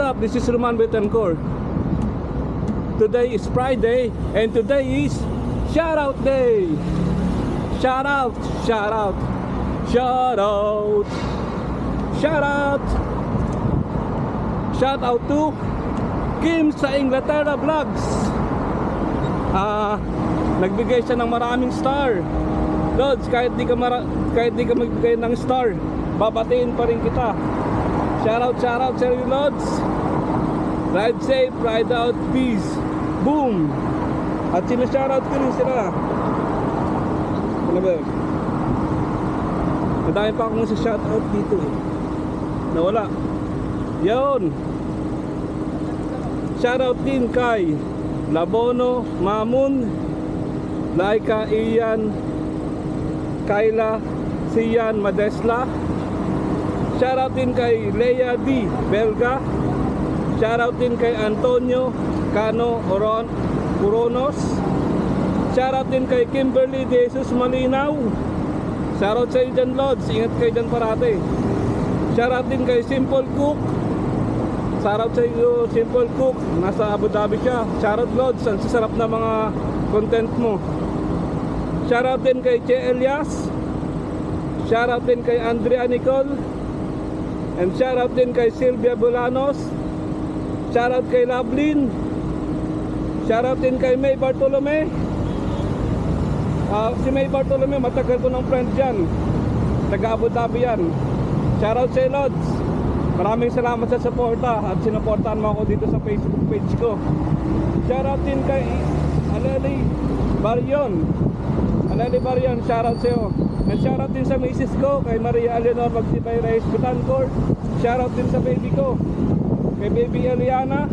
What up? This is Roman Betancourt. Today is Friday and today is shout out day. Shout out, shout out, shout out, shout out. Shout out to Kim sa Inglaterra Vlogs. Nagbigay siya ng maraming star. Lods, kahit di ka magbigay ng star, babatiin pa rin kita. Shout out sa iyo, Lods. Ride safe, ride out, peace. Boom. At shout out ko rin sila. Ano ba yun? Madami pa akong shout out dito eh. Nawala. Yun. Shout out din kay Labono, Mamun, Laika, Ian, Kayla, Sian, Madesla. Shoutout din kay Lea D. Belga. Shoutout din kay Antonio Cano Uronos. Shoutout din kay Kimberly De Jesus Malinaw. Shoutout sa iyo dyan, Lods. Ingat kayo dyan parate. Shoutout din kay Simple Cook. Shoutout sa iyo, Simple Cook. Nasa Abu Dhabi siya. Shoutout, Lods. Ang sasarap na mga content mo. Shoutout din kay Che Elias. Shoutout din kay Andrea Nicole. And shoutout din kay Sylvia Bulanos. Shoutout kay Lovelyn. Shoutout din kay May Bartolome. Si May Bartolome, matagal ko ng friend dyan. Taga Abu Dhabi yan. Shoutout sa Lods. Maraming salamat sa suporta. At sinuportahan mo ako dito sa Facebook page ko. Shoutout din kay Aleli Barion. Aleli Barion, shoutout sa iyo. And shoutout din sa misis ko, kay Maria Eleanor Magsibay Reyes Betancourt. Shoutout din sa baby ko, kay baby Eliana,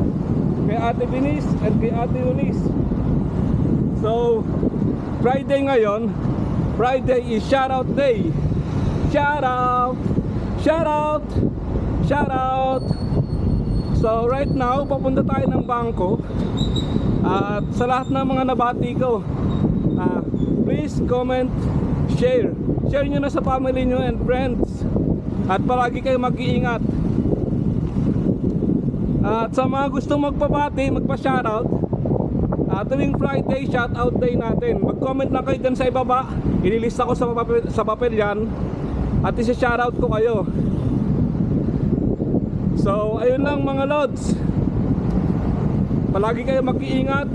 kay ate Venice, and kay ate Eunice. So, Friday ngayon. Friday is shoutout day. Shoutout, shoutout, shoutout. So right now, papunta tayo ng bangko. At sa lahat ng mga nabati ko, please comment, share nyo na sa family nyo and friends. At palagi kayo mag-iingat. At sa mga gustong magpabati, magpa-shoutout, tuwing Friday, shoutout day natin. Mag-comment na kayo dyan sa ibaba. Ililista ko sa papel yan. At isa-shoutout ko kayo. So, ayun lang mga Lods. Palagi kayo mag-iingat.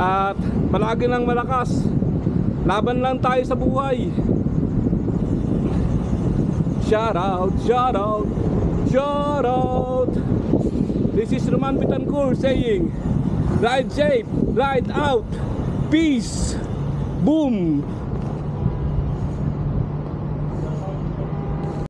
At palagi lang malakas. Laban lang tayo sa buhay. Shout out, shout out, shout out. This is Roman Betancourt saying, ride safe, ride out, peace, boom.